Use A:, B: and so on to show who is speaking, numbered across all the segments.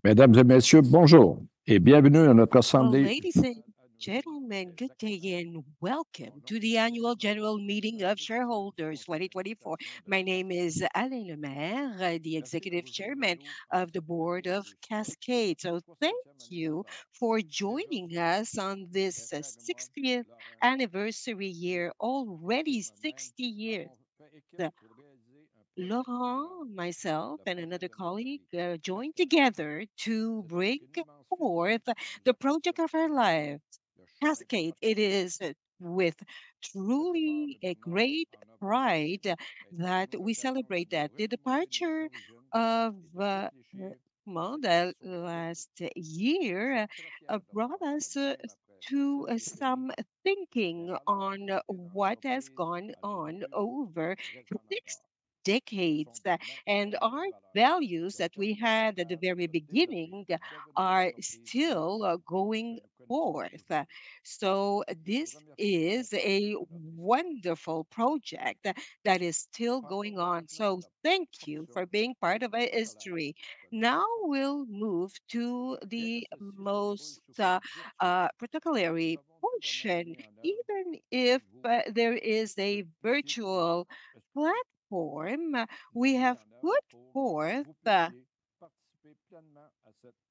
A: Mesdames et messieurs, bonjour et bienvenue à notre
B: Well,
A: assemblée.
B: ladies and gentlemen, good day and welcome to the annual General Meeting of Shareholders 2024. My name is Allan Hogg, the Executive Chairman of the Board of Cascades. So thank you for joining us on this 60th anniversary year, already 60 years. Laurent, myself, and another colleague joined together to bring forth the project of our lives, Cascade. It is with truly a great pride that we celebrate that. The departure of the last year brought us to some thinking on what has gone on over 6 decades. And our values that we had at the very beginning are still going forth. So this is a wonderful project that is still going on. So thank you for being part of our history. Now we'll move to the most particularly portion, even if there is a virtual platform, we have put forth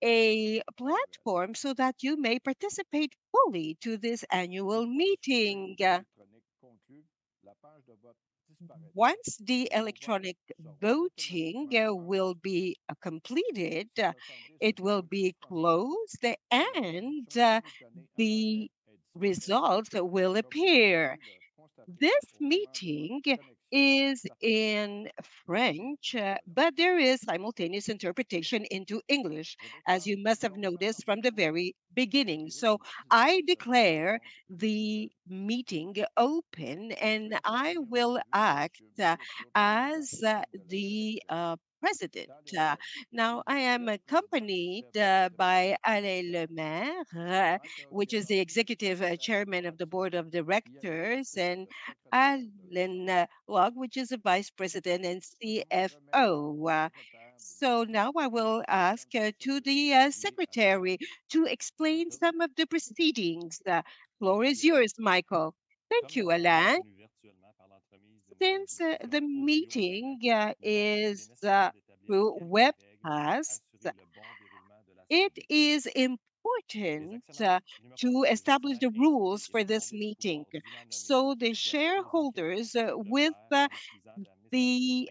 B: a platform so that you may participate fully to this annual meeting. Once the electronic voting will be completed, it will be closed and the results will appear. This meeting is in French, but there is simultaneous interpretation into English, as you must have noticed from the very beginning. So I declare the meeting open and I will act as the president. Now, I am accompanied by Alain Lemaire, which is the executive chairman of the board of directors, and Allan Hogg, which is the vice president and CFO. So now I will ask to the secretary to explain some of the proceedings. The floor is yours, Michael. Thank you, Alain. Since the meeting is through webcast, it is important to establish the rules for this meeting. So the shareholders with the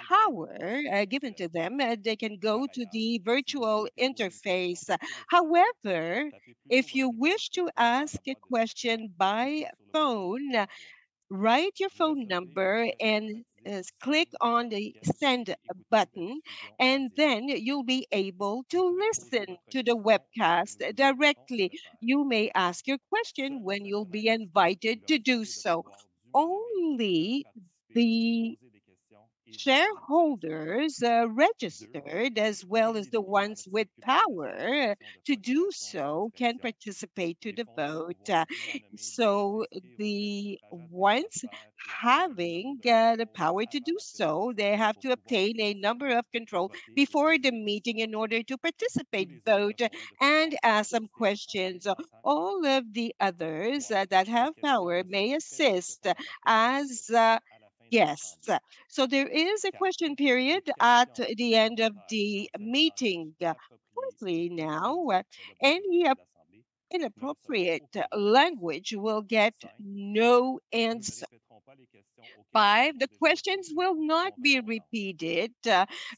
B: power given to them, they can go to the virtual interface. However, if you wish to ask a question by phone, write your phone number and click on the send button, and then you'll be able to listen to the webcast directly. You may ask your question when you'll be invited to do so. Only the shareholders registered, as well as the ones with power to do so, can participate to the vote. So the ones having the power to do so, they have to obtain a number of control before the meeting in order to participate, vote, and ask some questions. All of the others that have power may assist as guests. So there is a question period at the end of the meeting. Fourthly, now, any inappropriate language will get no answer. Five, the questions will not be repeated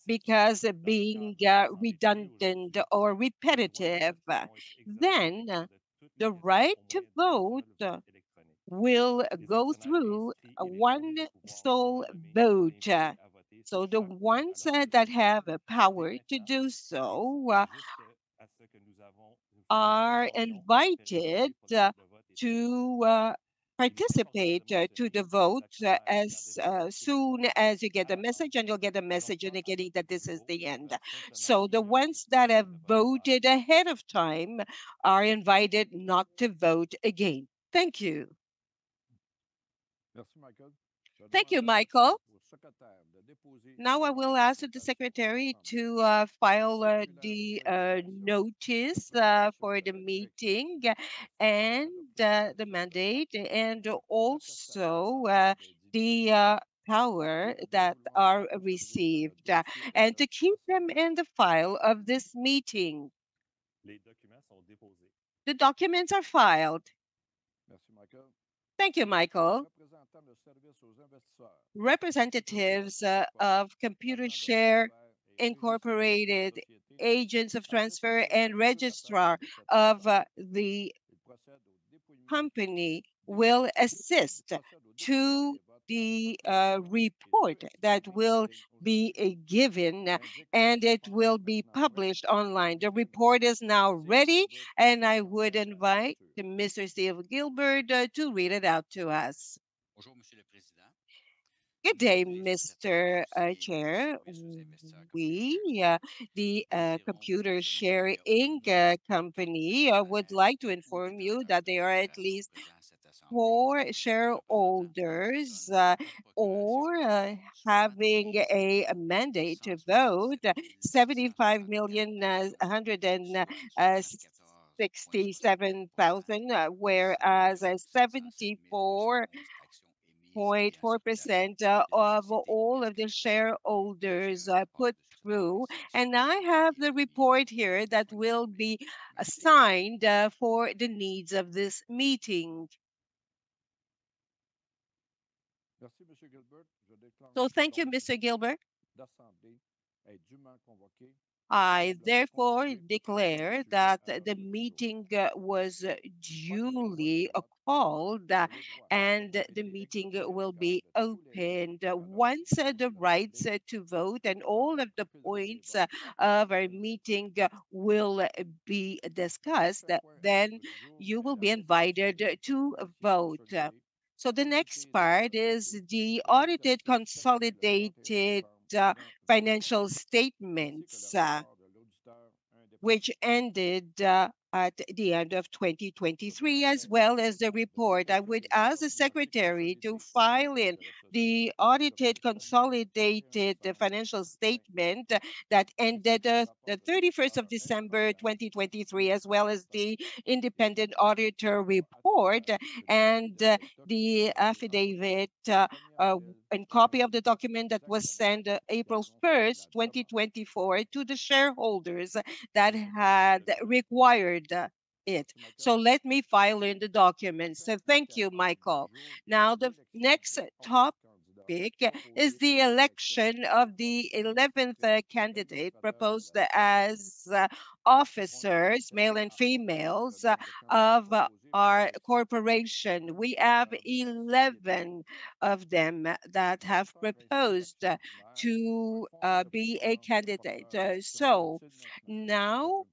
B: because of being redundant or repetitive. Then, the right to vote will go through one sole vote. So the ones that have a power to do so are invited to participate to the vote as soon as you get a message, and you'll get a message indicating that this is the end. So the ones that have voted ahead of time are invited not to vote again. Thank you. Thank you, Michael. Now I will ask the secretary to file the notice for the meeting and the mandate, and also the power that are received, and to keep them in the file of this meeting. The documents are filed. Thank you, Michael. Representatives of Computershare Incorporated, agents of transfer, and registrar of the company will assist to the report that will be given, and it will be published online. The report is now ready, and I would invite Mr. Steve Gilbert to read it out to us.
C: Bonjour, Monsieur le Président.
B: Good day, Mr. Chair. We, the Computer Share Inc. Company, would like to inform you that there are at least 4 shareholders or having a mandate to vote, 75,167,000, whereas 74 0.4% of all of the shareholders put through. And I have the report here that will be assigned for the needs of this meeting. So thank you, Mr. Gilbert. I therefore declare that the meeting was duly called and the meeting will be opened. Once the rights to vote and all of the points of our meeting will be discussed, then you will be invited to vote. So the next part is the audited consolidated financial statements, which ended at the end of 2023, as well as the report. I would ask the secretary to file in the audited consolidated financial statement that ended the 31st of December 2023, as well as the independent auditor report and the affidavit and copy of the document that was sent April 1st, 2024 to the shareholders that had required it. So let me file in the documents. So thank you, Michael. Now the next topic is the election of the 11th candidate proposed as officers, male and females, of our corporation. We have 11 of them that have proposed to be a candidate. So now,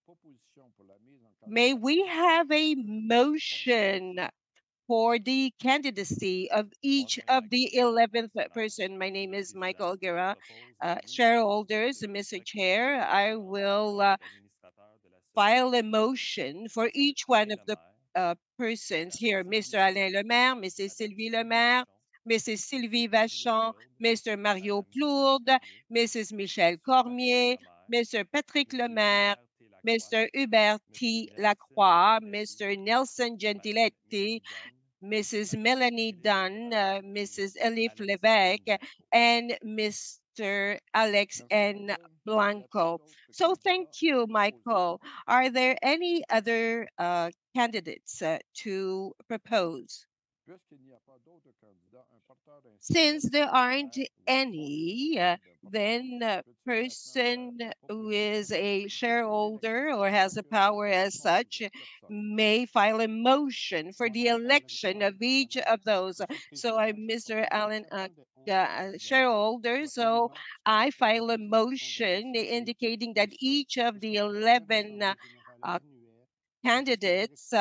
B: may we have a motion for the candidacy of each of the 11th person? My name is Michael Guerra. Shareholders, Mr. Chair, I will file a motion for each one of the persons here, Mr. Alain Lemaire, Mrs. Sylvie Lemaire, Mrs. Sylvie Vachon, Mr. Mario Plourdre, Mrs. Michelle Cormier, Mr. Patrick Lemaire, Mr. Hubert T. Lacroix, Mr. Nelson Gentiletti, Mrs. Melanie Dunn, Mrs. Elif Levesque, and Mr. Alex N. Blanco. So thank you, Michael. Are there any other candidates to propose? Since there aren't any, then a person who is a shareholder or has a power as such may file a motion for the election of each of those. So I'm Mr. Allan, shareholder, so I file a motion indicating that each of the 11 candidates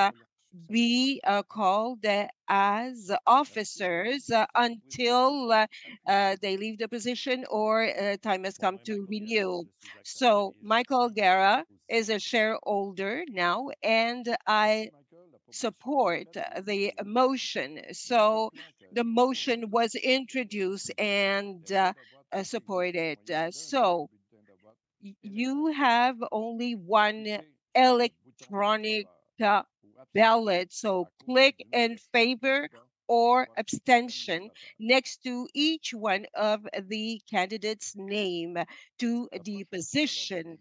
B: be called as officers until they leave the position or time has come to renew. So Michael Guerra is a shareholder now, and I support the motion. So the motion was introduced and supported. So you have only one electronic ballot. So click in favor or abstention next to each one of the candidates' name to the position.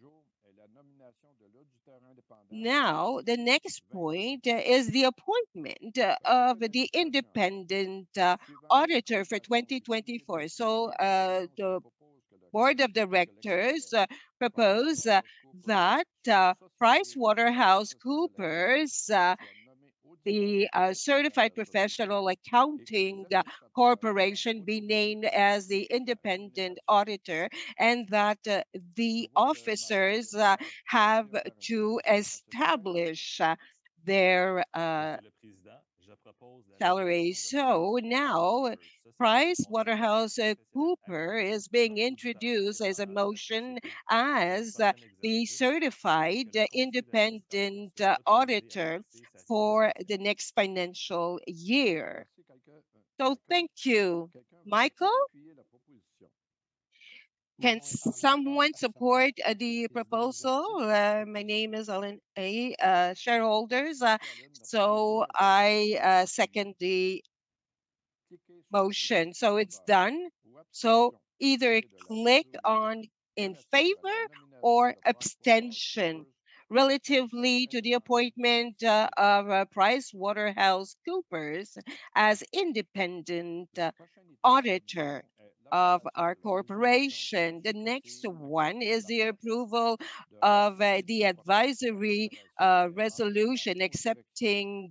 B: Now, the next point is the appointment of the independent auditor for 2024. So the board of directors propose that PricewaterhouseCoopers, the Certified Professional Accounting Corporation, be named as the independent auditor, and that the officers have to establish their salary. So now Cooper is being introduced as a motion as the certified independent auditor for the next financial year. So thank you. Michael, can someone support the proposal? My name is Allan shareholders. So I second the motion. So it's done. So either click on in favor or abstention relatively to the appointment of PricewaterhouseCoopers as independent auditor of our corporation. The next one is the approval of the advisory resolution accepting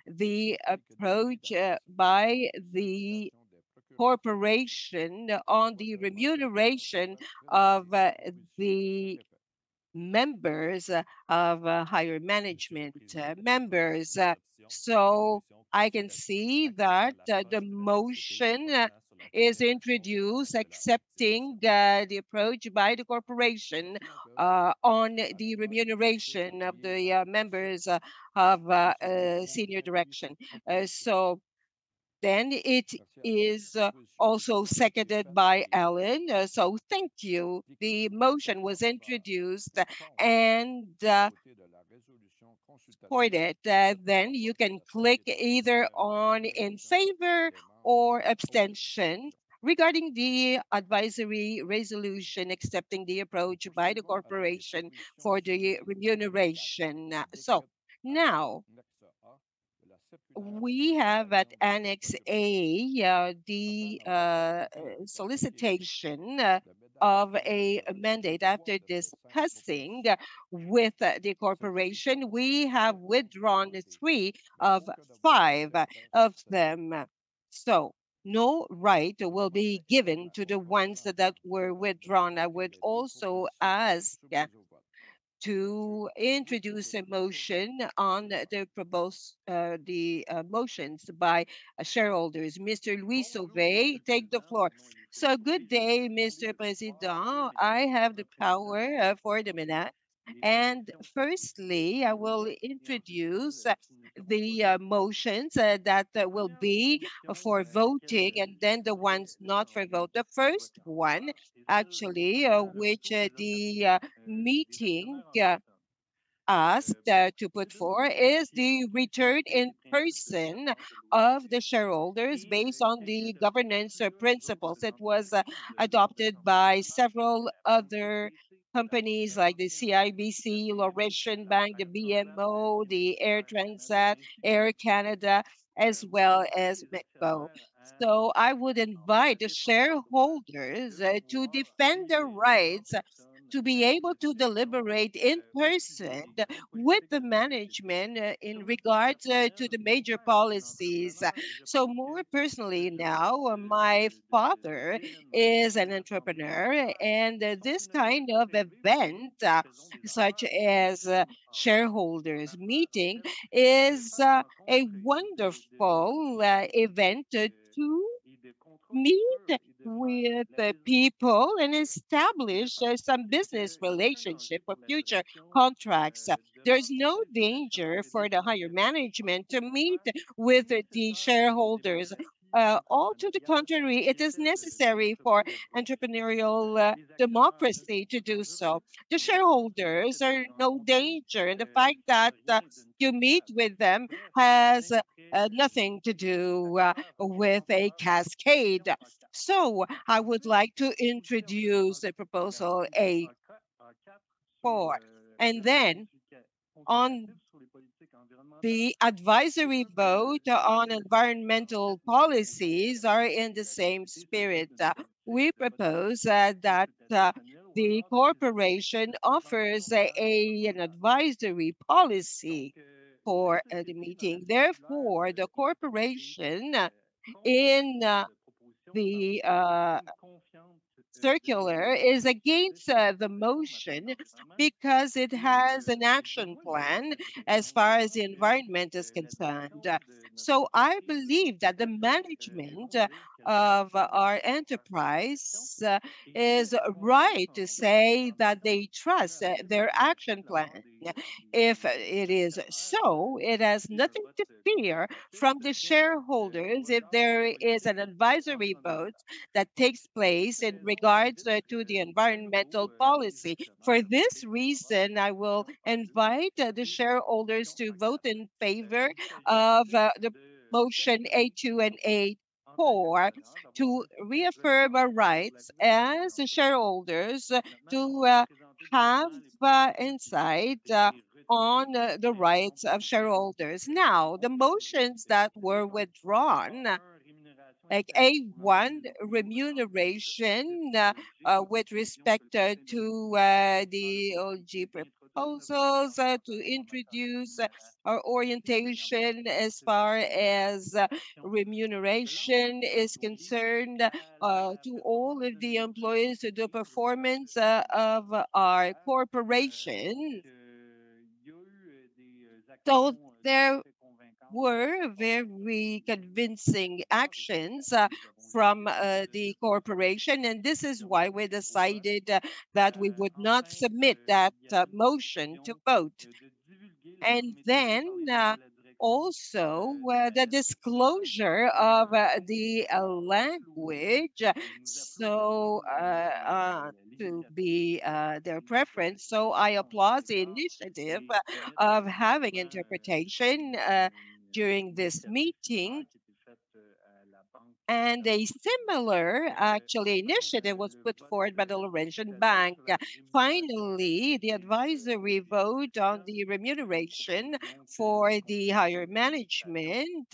B: the approach by the corporation on the remuneration of the members of higher management members. So I can see that the motion is introduced accepting the approach by the corporation on the remuneration of the members of senior direction. So then it is also seconded by Allan. So thank you. The motion was introduced and supported. Then you can click either on in favor or abstention regarding the advisory resolution accepting the approach by the corporation for the remuneration. So now we have at Annex A the solicitation of a mandate. After discussing with the corporation, we have withdrawn 3 of 5 of them. So no right will be given to the ones that were withdrawn. I would also ask to introduce a motion on the proposed motions by shareholders. Mr. Louis Sauvé, take the floor. So good day, Mr. President. I have the power for the minute. And firstly, I will introduce the motions that will be for voting and then the ones not for vote. The first one, actually, which the meeting asked to put forth is the return in person of the shareholders based on the governance principles. It was adopted by several other companies like the CIBC, Laurentian Bank, the BMO, the Air Transat, Air Canada, as well as MECO. So I would invite the shareholders to defend their rights to be able to deliberate in person with the management in regards to the major policies. So more personally now, my father is an entrepreneur, and this kind of event, such as shareholders meeting, is a wonderful event to meet with the people and establish some business relationship or future contracts. There's no danger for the higher management to meet with the shareholders. All to the contrary, it is necessary for entrepreneurial democracy to do so. The shareholders are no danger, and the fact that you meet with them has nothing to do with a cascade. So I would like to introduce the proposal A4, and then on the advisory vote on environmental policies are in the same spirit. We propose that the corporation offers an advisory policy for the meeting. Therefore, the corporation in the circular is against the motion because it has an action plan as far as the environment is concerned. So I believe that the management of our enterprise is right to say that they trust their action plan. If it is so, it has nothing to fear from the shareholders if there is an advisory vote that takes place in regards to the environmental policy. For this reason, I will invite the shareholders to vote in favor of the motion A2 and A4 to reaffirm our rights as shareholders to have insight on the rights of shareholders. Now, the motions that were withdrawn like A1 remuneration with respect to the OG proposals to introduce our orientation as far as remuneration is concerned to all of the employees, to the performance of our corporation. So there were very convincing actions from the corporation, and this is why we decided that we would not submit that motion to vote. And then also the disclosure of the language, so to be their preference. So I applaud the initiative of having interpretation during this meeting. And a similar, actually, initiative was put forward by the Laurentian Bank. Finally, the advisory vote on the remuneration for the higher management.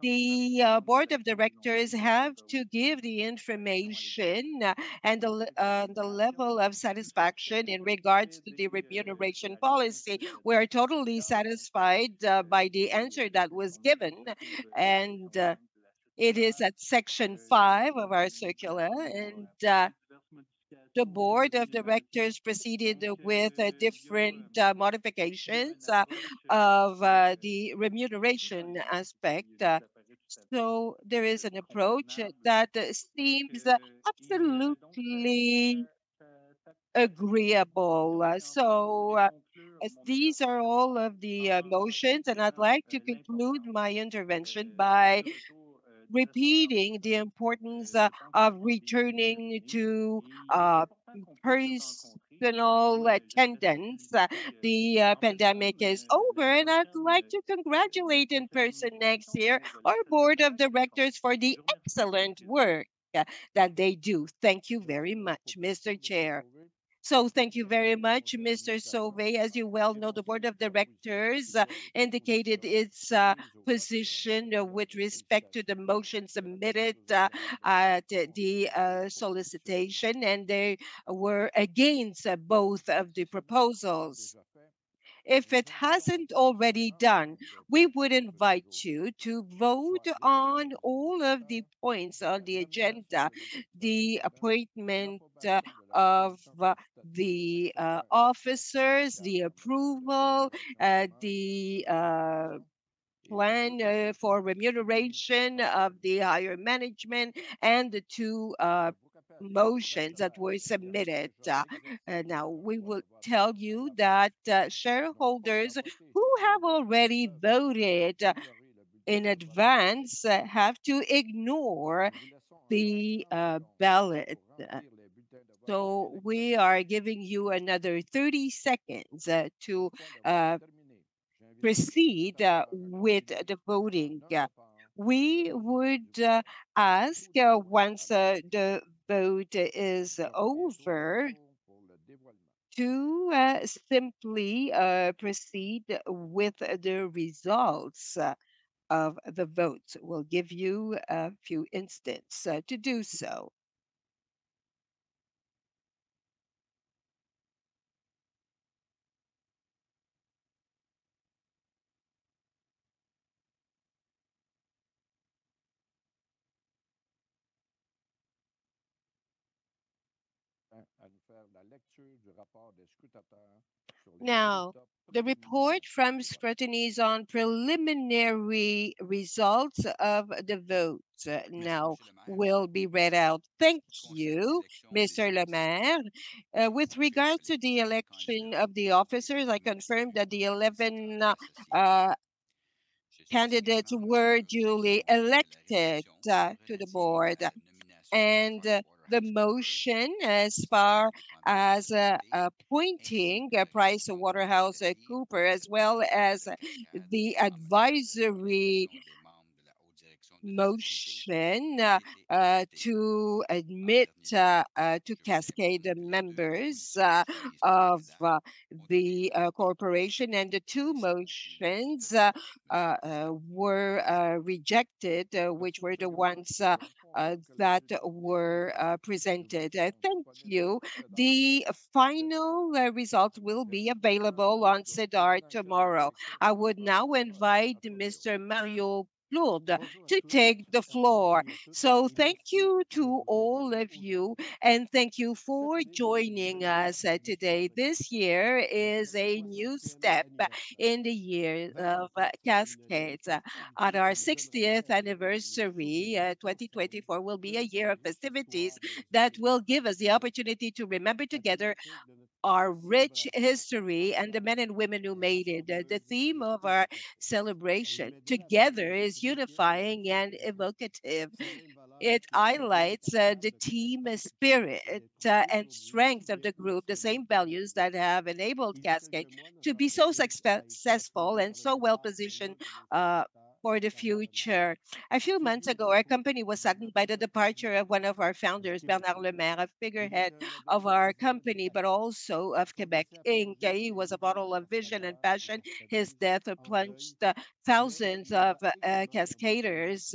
B: The board of directors have to give the information and the level of satisfaction in regards to the remuneration policy. We are totally satisfied by the answer that was given, and it is at section 5 of our circular, and the board of directors proceeded with different modifications of the remuneration aspect. So there is an approach that seems absolutely agreeable. As these are all of the motions, and I'd like to conclude my intervention by repeating the importance of returning to uh, personal attendance. The pandemic is over, and I'd like to congratulate in person next year our board of directors for the excellent work that they do. Thank you very much, Mr. Chair. So thank you very much, Mr. Sauvé. As you well know, the board of directors indicated its position with respect to the motion submitted at the solicitation, and they were against both of the proposals. If it hasn't already done, we would invite you to vote on all of the points on the agenda, the appointment of the officers, the approval, the plan for remuneration of the higher management, and the two motions that were submitted. Now, we will tell you that shareholders who have already voted in advance have to ignore the ballot. So we are giving you another 30 seconds to proceed with the voting. We would ask once the vote is over to simply proceed with the results of the vote. We'll give you a few instants to do so.
A: À nous faire la lecture du rapport des scrutateurs sur les
B: Now,
A: résultats
B: the report
A: préliminaires
B: from
A: du vote.
B: scrutinies on preliminary results of the vote
C: Merci,
B: now
C: Monsieur le maire.
B: will be read out. Thank
C: Concernant
B: you,
C: l'élection des
B: Mr. Le Maire. With
C: administrateurs
B: regards to the
C: électifs des
B: election
C: candidats
B: of the
C: pour les
B: officers, I confirm
C: ministères
B: that the
C: et
B: 11
C: centrales associées, j'ai saisi
B: candidates
C: également
B: were
C: l'objection
B: duly
C: soumise à la
B: elected
C: résolution
B: to the
C: relative
B: board.
C: à la nomination
B: And
C: de
B: the
C: PricewaterhouseCoopers
B: motion,
C: comme
B: as
C: experts
B: far
C: indépendants de la
B: as
C: société, ainsi
B: appointing
C: que la
B: Price
C: révision
B: Waterhouse
C: consultative
B: Cooper,
C: de
B: as
C: cette
B: well
C: procédure
B: as
C: de cascade
B: the
C: en matière de
B: advisory
C: nomination des membres de la haute direction de la société,
B: motion
C: ont été adoptées.
B: to
C: En
B: admit
C: dernier lieu,
B: to
C: je voudrais
B: Cascade
C: informer que les deux
B: members
C: propositions soumises par le
B: of
C: candidat ont été
B: the
C: votées.
B: corporation, and the two
C: Ainsi conclut
B: motions
C: le vote, Monsieur le Président.
B: were rejected, which
A: Merci,
B: were the
A: Monsieur Gagnon.
B: ones
A: Nous informons que le
B: that
A: bulletin
B: were
A: définitif des
B: presented.
A: élections
B: Thank
A: disponible
B: you.
A: sur SEDAR
B: The final results will
A: y
B: be
A: a-t-il des
B: available
A: demandes
B: on
A: de
B: SEDAR
A: présignation des
B: tomorrow.
A: élections
B: I
A: par la
B: would
A: vote
B: now invite
A: à Prodéo?
B: Mr. Mario Plourdre
A: Bonjour à
B: to
A: tous
B: take the floor.
A: et à toutes
B: So
A: et
B: thank
A: merci
B: you
A: de
B: to
A: nous
B: all
A: rejoindre
B: of you,
A: aujourd'hui.
B: and thank you
A: Cette
B: for
A: année, nous
B: joining
A: célébrons
B: us
A: la
B: today.
A: naissance de
B: This
A: Cascades,
B: year
A: notre
B: is a new
A: 60e
B: step
A: anniversaire.
B: in the year of
A: 2024 sera une année
B: Cascades.
A: de
B: At
A: festivités
B: our
A: qui nous donnera
B: 60th
A: l'occasion de nous
B: anniversary,
A: souvenir ensemble
B: 2024 will
A: de
B: be a
A: notre
B: year of
A: riche
B: festivities
A: histoire de la
B: that
A: société
B: will give us the
A: française.
B: opportunity to remember
A: La
B: together
A: thématique de notre
B: our rich
A: célébration
B: history and the
A: ensemble
B: men and women who
A: est
B: made it. The
A: rassembleuse
B: theme
A: et
B: of our
A: évocatrice. Elle
B: celebration,
A: met de l'avant
B: together,
A: nos
B: is
A: esprits fiers de
B: unifying and
A: société,
B: evocative.
A: ces mêmes valeurs
B: It
A: qui ont guidé le
B: highlights
A: passage
B: the
A: de
B: team
A: Cascades
B: spirit
A: et d'être
B: and
A: aujourd'hui aussi
B: strength of
A: bien
B: the group, the
A: consolidé
B: same values
A: qu'aujourd'hui.
B: that have enabled
A: Il y a
B: Cascade
A: quelques mois,
B: to
A: notre
B: be so
A: entreprise a été
B: successful
A: acheminée
B: and
A: par le
B: so well
A: départ de
B: positioned
A: l'un de nos
B: uh,
A: fondateurs,
B: for the
A: Bernard Lemaire.
B: future. A few
A: Ce
B: months
A: doux
B: ago, our
A: dépôt
B: company was
A: de
B: saddened by
A: notre
B: the
A: entreprise
B: departure of one of our
A: du
B: founders,
A: Québec
B: Bernard
A: solidaire.
B: Lemaire, a
A: Il est
B: figurehead
A: un modèle
B: of
A: de
B: our
A: vision et de
B: company, but
A: passion.
B: also of
A: Son
B: Quebec
A: décès a
B: Inc.
A: plongé
B: He
A: des
B: was a
A: milliers
B: model
A: de
B: of vision and
A: cascadeurs et
B: passion. His
A: cascadeuses
B: death
A: en deuil,
B: plunged
A: mais
B: thousands
A: il nous
B: of
A: a également
B: cascaders,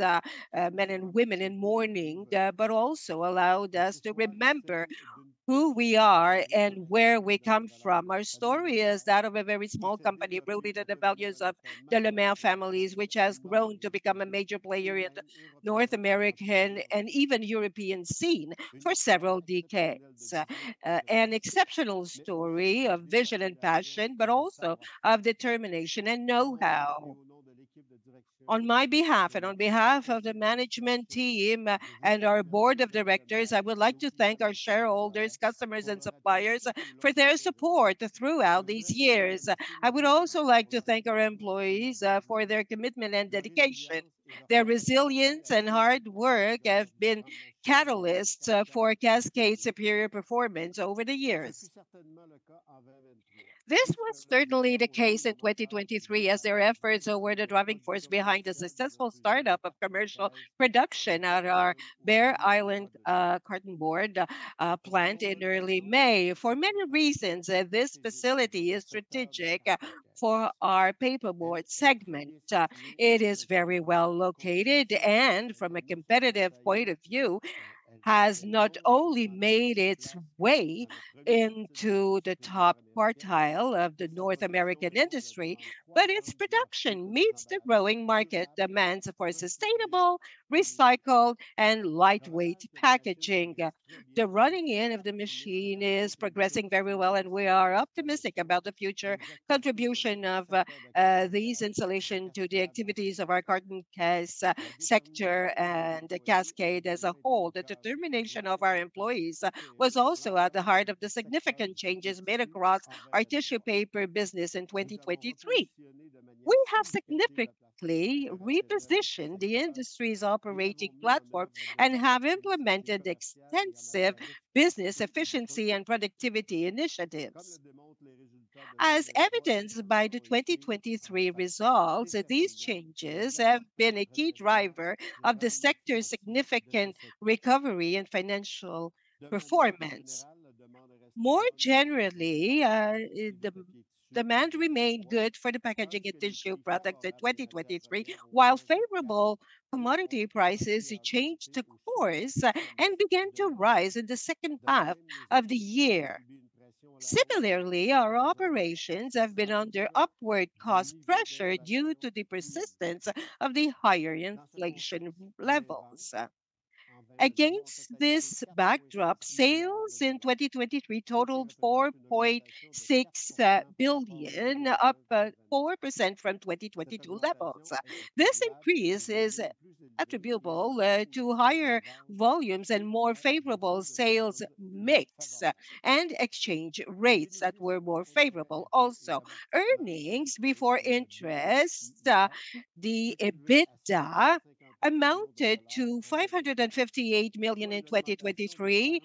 B: men
A: soufflé
B: and women, in
A: une autre
B: mourning,
A: nouvelle vie.
B: but also allowed
A: Notre
B: us to
A: histoire est
B: remember
A: celle d'une
B: who we
A: petite
B: are
A: compagnie
B: and
A: rooted
B: where we
A: dans les
B: come
A: valeurs
B: from.
A: de la
B: Our
A: famille
B: story is
A: Lemaire,
B: that of a very
A: qui
B: small
A: s'est
B: company
A: développée
B: rooted in
A: pour
B: the
A: devenir
B: values
A: un
B: of
A: acteur
B: the
A: majeur
B: Lemaire
A: sur la
B: families,
A: scène
B: which has grown to become a
A: nord-américaine
B: major player
A: et
B: in the
A: même
B: North
A: européenne à
B: American
A: plusieurs
B: and
A: reprises.
B: even European scene
A: Une
B: for
A: histoire
B: several decades.
A: exceptionnelle de vision et de
B: An
A: passion,
B: exceptional
A: mais aussi
B: story
A: de
B: of vision and
A: détermination
B: passion, but
A: et de
B: also
A: savoir-faire.
B: of determination and
A: À mon nom et
B: know-how.
A: au nom de l'équipe de direction
B: On my behalf
A: de
B: and on
A: notre
B: behalf of the
A: conseil
B: management
A: d'administration,
B: team
A: je vous
B: and our board
A: remercie,
B: of
A: Madame le
B: directors, I
A: maire
B: would
A: et
B: like
A: nos
B: to thank
A: clients
B: our
A: et fournisseurs
B: shareholders, customers,
A: pour
B: and
A: leur
B: suppliers
A: appréciation tout au
B: for
A: long de
B: their
A: ces dernières
B: support
A: années. Je
B: throughout these
A: voudrais également
B: years.
A: remercier
B: I
A: nos
B: would also
A: employés
B: like
A: pour
B: to
A: leur
B: thank our
A: engagement et leur
B: employees for
A: dévouement,
B: their commitment and
A: leur
B: dedication.
A: résilience et leur
B: Their
A: capacité
B: resilience
A: à
B: and
A: suivre le
B: hard work
A: processus
B: have been
A: d'enregistrement national de
B: catalysts for
A: Cascades
B: Cascade's
A: Vidéo.
B: superior performance over the
A: Ce
B: years.
A: fut certainement le cas en 2023,
B: This
A: puisque
B: was
A: leurs
B: certainly
A: efforts
B: the
A: ont été
B: case in
A: monétaires et
B: 2023, as their
A: déterminants,
B: efforts were
A: ainsi
B: the
A: que la
B: driving force
A: production
B: behind the
A: commerciale de
B: successful
A: notre usine
B: startup of commercial
A: participative de
B: production at
A: Bear
B: our
A: Island au
B: Bear
A: début du mois
B: Island
A: de mai.
B: carton board
A: Pour de
B: plant in
A: nombreuses
B: early
A: raisons,
B: May. For
A: c'est
B: many
A: une
B: reasons,
A: facilité
B: this
A: stratégique pour
B: facility
A: notre
B: is
A: secteur de
B: strategic
A: carton
B: for
A: caisse.
B: our
A: Elle
B: paperboard
A: est très
B: segment.
A: bien située
B: It
A: sur
B: is
A: le
B: very
A: territoire
B: well
A: de la
B: located,
A: compétition
B: and
A: et
B: from a
A: non seulement
B: competitive point
A: saillante,
B: of view,
A: elle
B: has
A: possède
B: not
A: non
B: only
A: seulement la
B: made
A: première
B: its
A: place
B: way
A: dans le premier quartile de
B: into the
A: l'industrie
B: top
A: nord-américaine,
B: quartile of the
A: mais sa
B: North
A: production
B: American
A: répond à la
B: industry,
A: demande
B: but its
A: croissante du marché
B: production
A: des
B: meets the
A: emballages
B: growing market
A: durables,
B: demands for
A: recyclés
B: sustainable,
A: et réutilisés.
B: recycled, and
A: Le
B: lightweight
A: rodage de la machine
B: packaging.
A: progresse très bien
B: The
A: et nous
B: running
A: sommes
B: in of the
A: optimistes
B: machine
A: à la
B: is
A: contribution
B: progressing very well, and we
A: significative
B: are
A: des
B: optimistic
A: installations
B: about the
A: et
B: future
A: des activités de
B: contribution
A: notre
B: of
A: secteur d'activité
B: these
A: interne de
B: installation to the
A: Cascades
B: activities of our
A: entreprise.
B: carton case
A: La
B: sector
A: détermination de nos
B: and the
A: employés a
B: cascade as a
A: également été
B: whole.
A: au
B: The
A: cœur des
B: determination
A: changements
B: of our
A: importants
B: employees
A: opérés
B: was
A: dans
B: also at the
A: l'ensemble
B: heart of
A: du
B: the
A: secteur
B: significant
A: du papier
B: changes made
A: tissu
B: across
A: en
B: our tissue
A: 2023.
B: paper business in
A: Nous avons
B: 2023.
A: repositionné de manière
B: We have
A: significative
B: significant
A: la plateforme
B: strategically repositioned the industry's operating platform and have implemented extensive business efficiency and productivity initiatives. As evidenced by the 2023 results, these changes have been a key driver of the sector's significant recovery and financial performance. More generally, the demand remained good for the packaging and tissue products in 2023, while favorable commodity prices changed course and began to rise in the second half of the year. Similarly, our operations have been under upward cost pressure due to the persistence of the higher inflation levels. Against this backdrop, sales in 2023 totaled 4.6 billion, up 4% from 2022 levels. This increase is attributable to higher volumes and more favorable sales mix and exchange rates that were more favorable. Also, earnings before interest, the EBITDA, amounted to 558 million in 2023,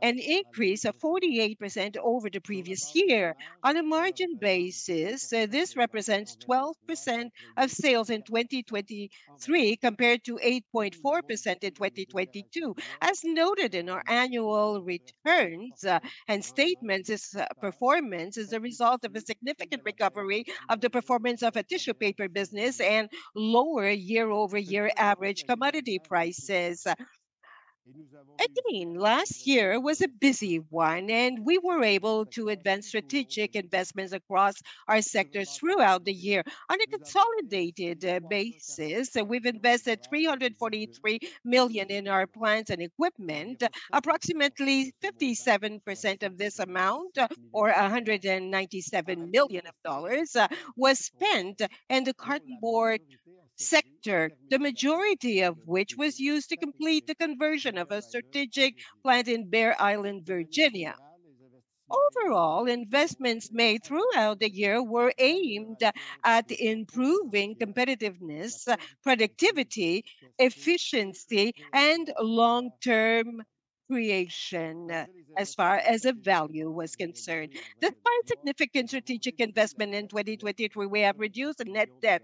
B: an increase of 48% over the previous year. On a margin basis, this represents 12% of sales in 2023 compared to 8.4% in 2022. As noted in our annual returns and statements, this performance is a result of a significant recovery of the performance of a tissue paper business and lower year-over-year average commodity prices. Again, last year was a busy one, and we were able to advance strategic investments across our sectors throughout the year. On a consolidated basis, we've invested 343 million in our plants and equipment. Approximately 57% of this amount, or 197 million of dollars, was spent in the cartonboard sector, the majority of which was used to complete the conversion of a strategic plant in Bear Island, Virginia. Overall, investments made throughout the year were aimed at improving competitiveness, productivity, efficiency, and long term creation as far as a value was concerned. Despite significant strategic investment in 2023, we have reduced the net debt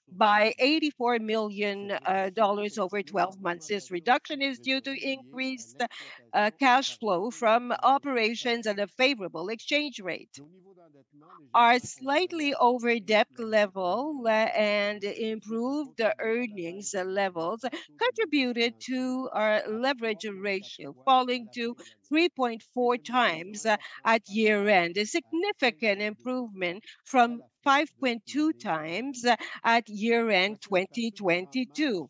B: by $84 million dollars over 12 months. This reduction is due to increased cash flow from operations and a favorable exchange rate. Our slightly over debt level and improved earnings levels contributed to our leverage ratio falling to 3.4 times at year end, a significant improvement from 5.2 times at year end 2022.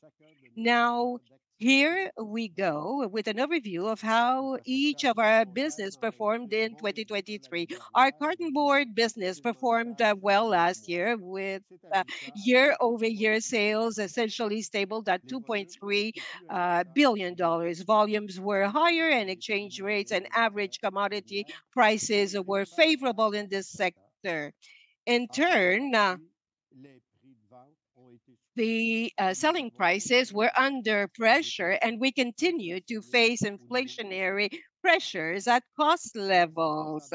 B: Now, here we go with an overview of how each of our business performed in 2023. Our cartonboard business performed well last year with year-over-year sales essentially stable at $2.3 billion. Volumes were higher and exchange rates and average commodity prices were favorable in this sector. In turn, the selling prices were under pressure, and we continue to face inflationary pressures at cost levels.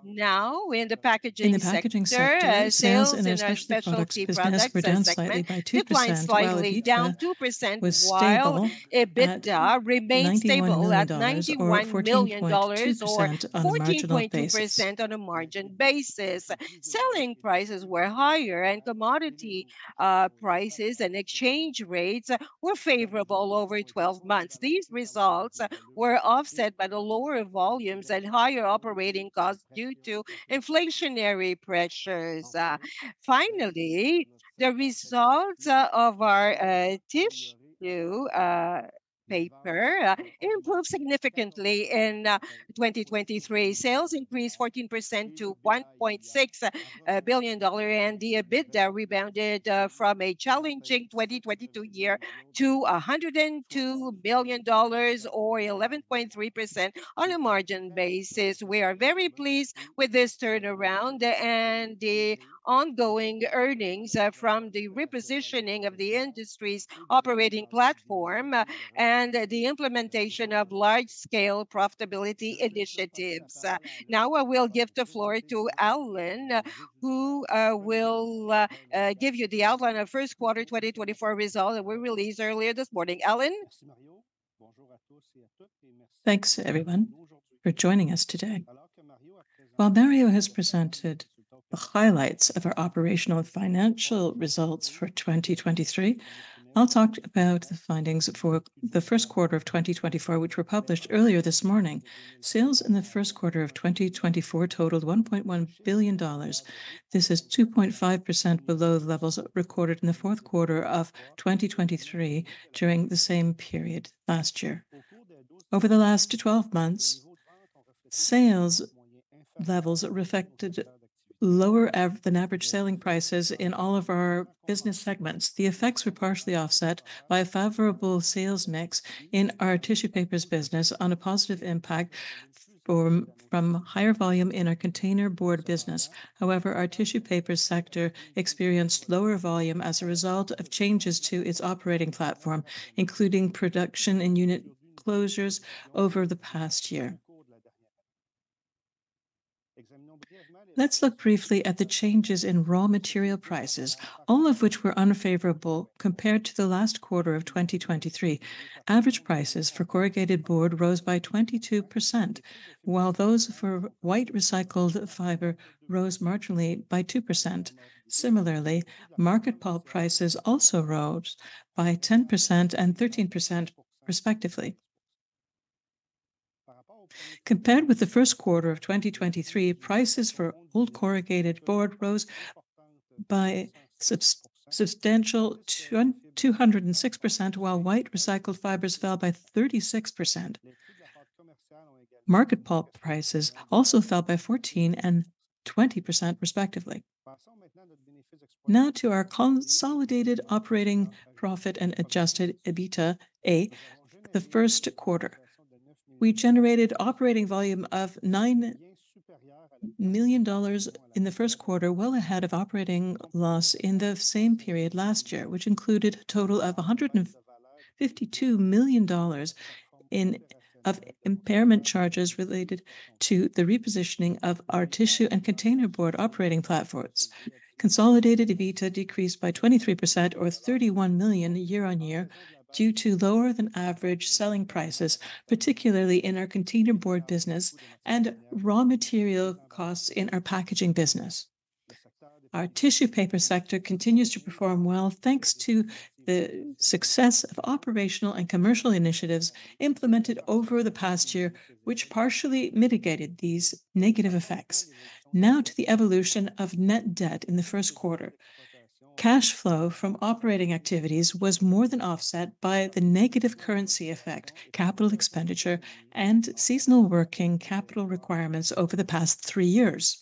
B: Now, in the packaging sector,
D: sales
B: sales
D: in our
B: in our
D: specialty products
B: specialty
D: business were
B: products
D: down slightly
B: segment
D: by
B: declined
D: 2%, while
B: slightly, down
D: EBITDA
B: 2%,
D: was
B: while
D: stable at
B: EBITDA remained
D: $91
B: stable
D: million,
B: at
D: or
B: $91 million, or
D: 14.2% on a marginal basis.
B: 14.2% on a margin basis. Selling prices were higher, and commodity prices and exchange rates were favorable over 12 months. These results were offset by the lower volumes and higher operating costs due to inflationary pressures. Finally, the results of our tissue paper improved significantly in 2023. Sales increased 14% to $1.6 billion, and the EBITDA rebounded from a challenging 2022 year to $102 million, or 11.3% on a margin basis. We are very pleased with this turnaround and the ongoing earnings from the repositioning of the industry's operating platform and the implementation of large-scale profitability initiatives. Now I will give the floor to Allan, who will give you the outline of first quarter 2024 results that were released earlier this morning. Allan?
D: Thanks, everyone, for joining us today. While Mario has presented the highlights of our operational and financial results for 2023, I'll talk about the findings for the first quarter of 2024, which were published earlier this morning. Sales in the first quarter of 2024 totaled $1.1 billion. This is 2.5% below the levels recorded in the fourth quarter of 2023 during the same period last year. Over the last 12 months, sales levels reflected lower than average selling prices in all of our business segments. The effects were partially offset by a favorable sales mix in our tissue papers business on a positive impact from higher volume in our container board business. However, our tissue papers sector experienced lower volume as a result of changes to its operating platform, including production and unit closures over the past year. Let's look briefly at the changes in raw material prices, all of which were unfavorable compared to the last quarter of 2023. Average prices for corrugated board rose by 22%, while those for white recycled fiber rose marginally by 2%. Similarly, market pulp prices also rose by 10% and 13%, respectively. Compared with the first quarter of 2023, prices for old corrugated board rose by substantial 206%, while white recycled fibers fell by 36%. Market pulp prices also fell by 14% and 20%, respectively. Now to our consolidated operating profit and adjusted EBITDA, the first quarter. We generated operating volume of $9 million in the first quarter, well ahead of operating loss in the same period last year, which included a total of $152 million of impairment charges related to the repositioning of our tissue and container board operating platforms. Consolidated EBITDA decreased by 23%, or $31 million year-on-year, due to lower than average selling prices, particularly in our container board business, and raw material costs in our packaging business. Our tissue paper sector continues to perform well thanks to the success of operational and commercial initiatives implemented over the past year, which partially mitigated these negative effects. Now to the evolution of net debt in the first quarter. Cash flow from operating activities was more than offset by the negative currency effect, capital expenditure, and seasonal working capital requirements over the past 3 years.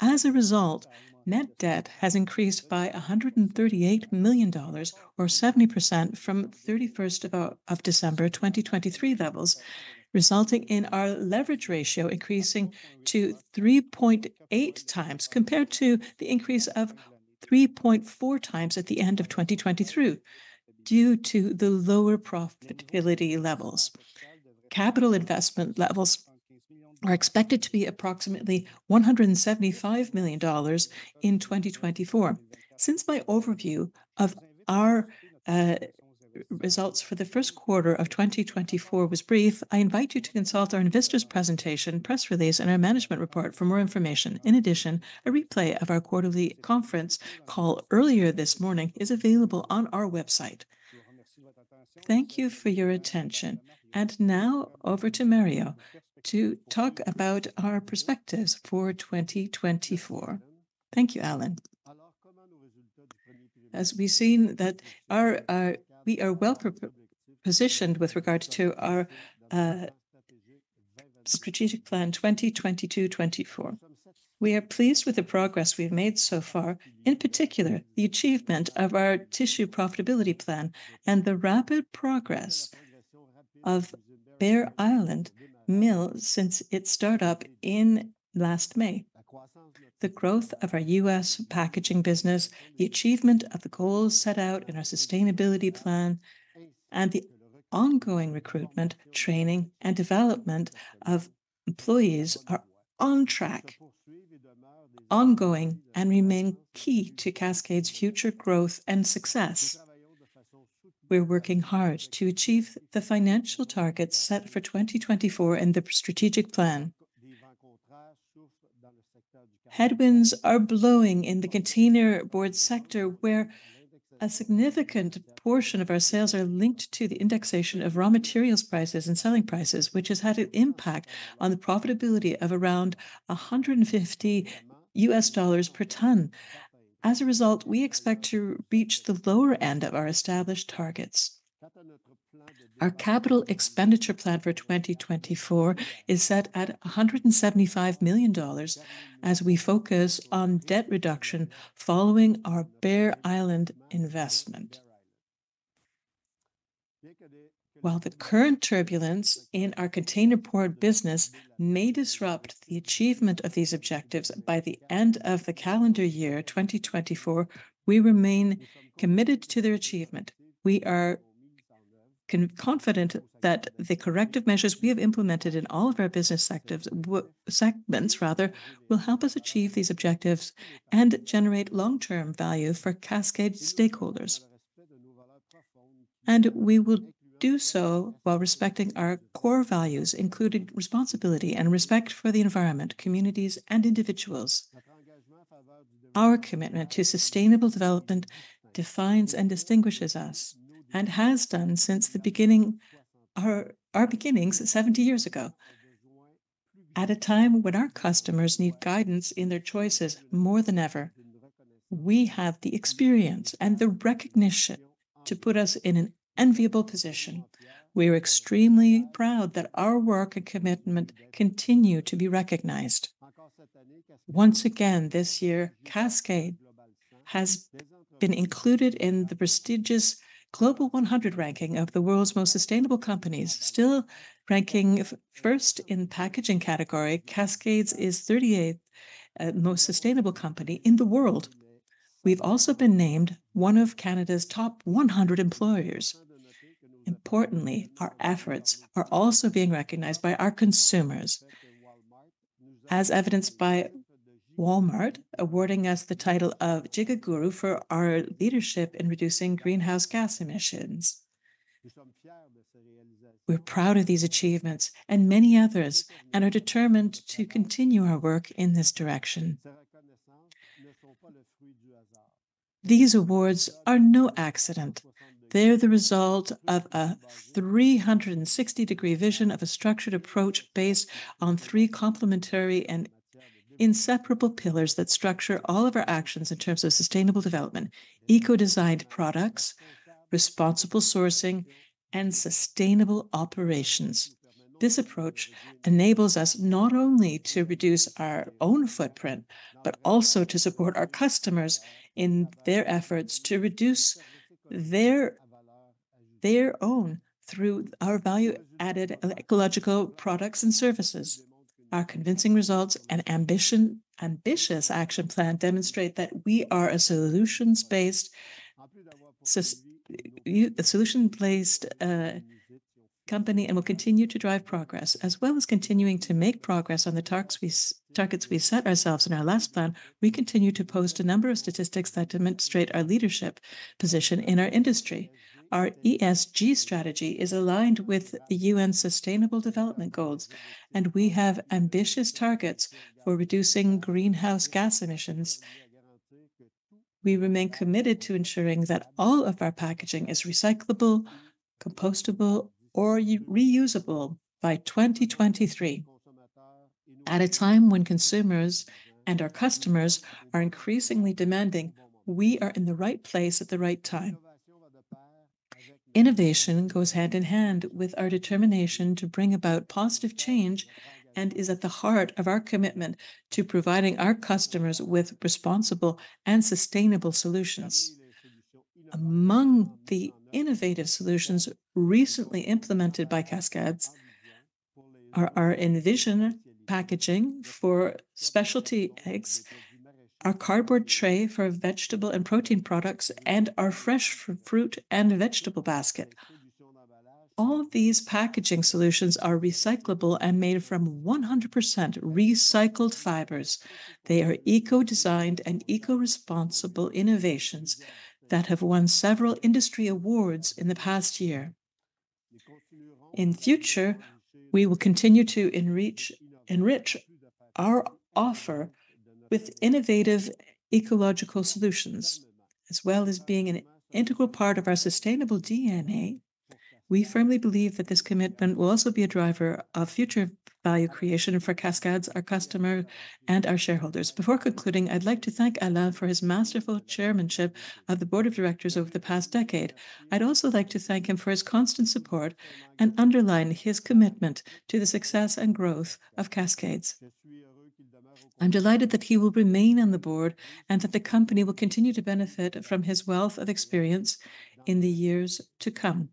D: As a result, net debt has increased by $138 million, or 70% from 31st of December 2023 levels, resulting in our leverage ratio increasing to 3.8 times compared to the increase of 3.4 times at the end of 2023, due to the lower profitability levels. Capital investment levels are expected to be approximately $175 million in 2024. Since my overview of our results for the first quarter of 2024 was brief, I invite you to consult our investors' presentation, press release, and our management report for more information. In addition, a replay of our quarterly conference call earlier this morning is available on our website. Thank you for your attention. And now over to Mario to talk about our perspectives for 2024. Thank you, Allan. As we've seen that we are well positioned with regard to our strategic plan 2022-24. We are pleased with the progress we've made so far, in particular, the achievement of our tissue profitability plan and the rapid progress of Bear Island Mill since its startup in last May. The growth of our U.S. packaging business, the achievement of the goals set out in our sustainability plan, and the ongoing recruitment, training, and development of employees are on track, ongoing, and remain key to Cascades' future growth and success. We're working hard to achieve the financial targets set for 2024 in the strategic plan. Headwinds are blowing in the container board sector, where a significant portion of our sales are linked to the indexation of raw materials prices and selling prices, which has had an impact on the profitability of around $150 per ton. As a result, we expect to reach the lower end of our established targets. Our capital expenditure plan for 2024 is set at $175 million as we focus on debt reduction following our Bear Island investment. While the current turbulence in our container port business may disrupt the achievement of these objectives by the end of the calendar year 2024, we remain committed to their achievement. We are confident that the corrective measures we have implemented in all of our business segments will help us achieve these objectives and generate long-term value for Cascade stakeholders. And we will do so while respecting our core values, including responsibility and respect for the environment, communities, and individuals. Our commitment to sustainable development defines and distinguishes us, and has done since the beginning, our beginnings 70 years ago. At a time when our customers need guidance in their choices more than ever, we have the experience and the recognition to put us in an enviable position. We are extremely proud that our work and commitment continue to be recognized. Once again, this year, Cascade has been included in the prestigious Global 100 ranking of the world's most sustainable companies, still ranking first in packaging category. Cascades is 38th most sustainable company in the world. We've also been named one of Canada's top 100 employers. Importantly, our efforts are also being recognized by our consumers, as evidenced by Walmart awarding us the title of Gigaguru for our leadership in reducing greenhouse gas emissions. We're proud of these achievements and many others, and are determined to continue our work in this direction. These awards are no accident. They're the result of a 360-degree vision of a structured approach based on three complementary and inseparable pillars that structure all of our actions in terms of sustainable development: eco-designed products, responsible sourcing, and sustainable operations. This approach enables us not only to reduce our own footprint, but also to support our customers in their efforts to reduce their own through our value-added ecological products and services. Our convincing results and ambitious action plan demonstrate that we are a solutions-based company, and will continue to drive progress. As well as continuing to make progress on the targets we set ourselves in our last plan, we continue to post a number of statistics that demonstrate our leadership position in our industry. Our ESG strategy is aligned with the UN Sustainable Development Goals, and we have ambitious targets for reducing greenhouse gas emissions. We remain committed to ensuring that all of our packaging is recyclable, compostable, or reusable by 2023. At a time when consumers and our customers are increasingly demanding, we are in the right place at the right time. Innovation goes hand in hand with our determination to bring about positive change and is at the heart of our commitment to providing our customers with responsible and sustainable solutions. Among the innovative solutions recently implemented by Cascades are our Envision packaging for specialty eggs, our cardboard tray for vegetable and protein products, and our fresh fruit and vegetable basket. All of these packaging solutions are recyclable and made from 100% recycled fibers. They are eco-designed and eco-responsible innovations that have won several industry awards in the past year. In future, we will continue to enrich our offer with innovative ecological solutions, as well as being an integral part of our sustainable DNA. We firmly believe that this commitment will also be a driver of future value creation for Cascades, our customer, and our shareholders. Before concluding, I'd like to thank Allan for his masterful chairmanship of the Board of Directors over the past decade. I'd also like to thank him for his constant support and underline his commitment to the success and growth of Cascades. I'm delighted that he will remain on the board and that the company will continue to benefit from his wealth of experience in the years to come.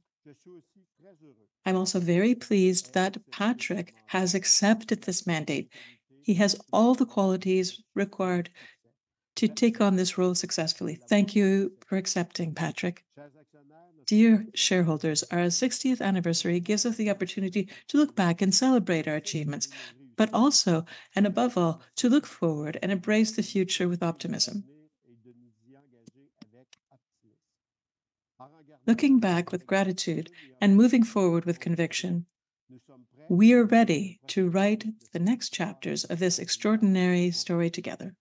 D: I'm also very pleased that Patrick has accepted this mandate. He has all the qualities required to take on this role successfully. Thank you for accepting, Patrick. Dear shareholders, our 60th anniversary gives us the opportunity to look back and celebrate our achievements, but also, and above all, to look forward and embrace the future with optimism. Looking back with gratitude and moving forward with conviction, we are ready to write the next chapters of this extraordinary story together.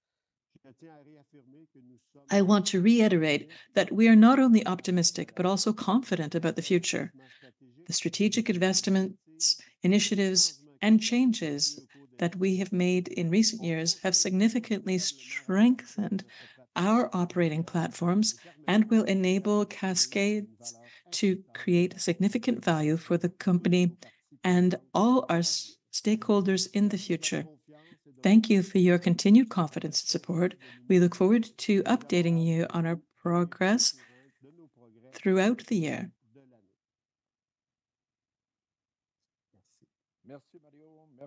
D: I want to reiterate that we are not only optimistic, but also confident about the future. The strategic investments, initiatives, and changes that we have made in recent years have significantly strengthened our operating platforms and will enable Cascades to create significant value for the company and all our stakeholders in the future. Thank you for your continued confidence and support. We look forward to updating you on our progress throughout the year.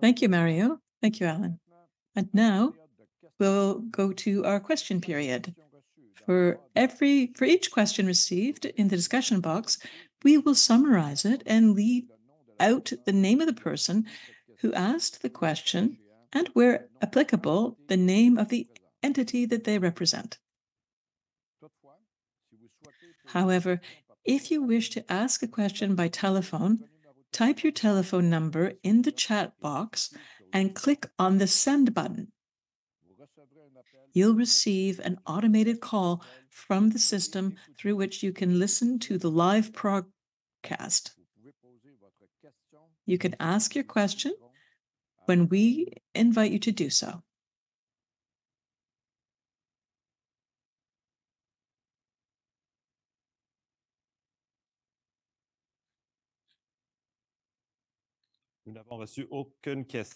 D: Thank you, Mario. Thank you, Allan. And now we'll go to our question period. For each question received in the discussion box, we will summarize it and leave out the name of the person who asked the question and, where applicable, the name of the entity that they represent. However, if you wish to ask a question by telephone, type your telephone number in the chat box and click on the send button. You'll receive an automated call from the system through which you can listen to the live broadcast. You can ask your question when we invite you to do so.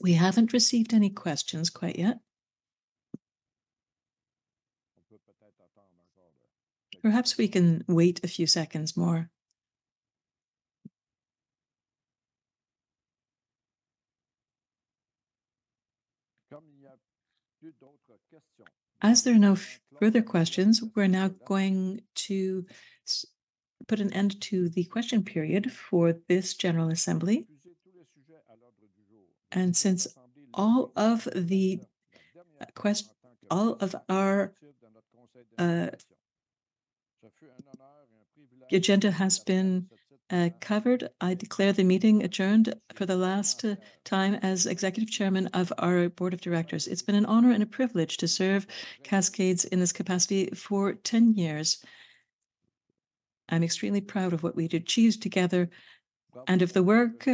D: We haven't received any questions quite yet. Perhaps we can wait a few seconds more. As there are no further questions, we're now going to put an end to the question period for this General Assembly. And since all of our agenda has been covered, I declare the meeting adjourned for the last time as Executive Chairman of our Board of Directors. It's been an honor and a privilege to serve Cascades in this capacity for 10 years. I'm extremely proud of what we've achieved together and of the work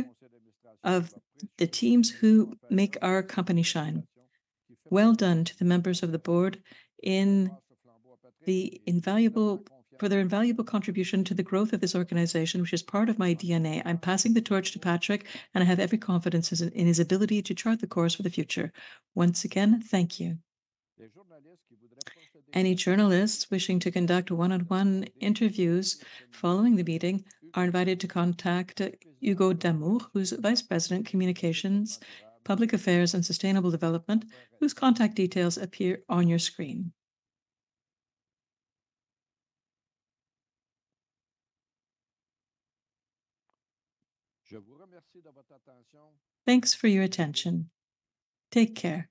D: of the teams who make our company shine. Well done to the members of the board in the invaluable for their invaluable contribution to the growth of this organization, which is part of my DNA. I'm passing the torch to Patrick, and I have every confidence in his ability to chart the course for the future. Once again, thank you. Any journalists wishing to conduct one-on-one interviews following the meeting are invited to contact Hugo Damour, who's Vice President, Communications, Public Affairs and Sustainable Development, whose contact details appear on your screen. Thanks for your attention. Take care.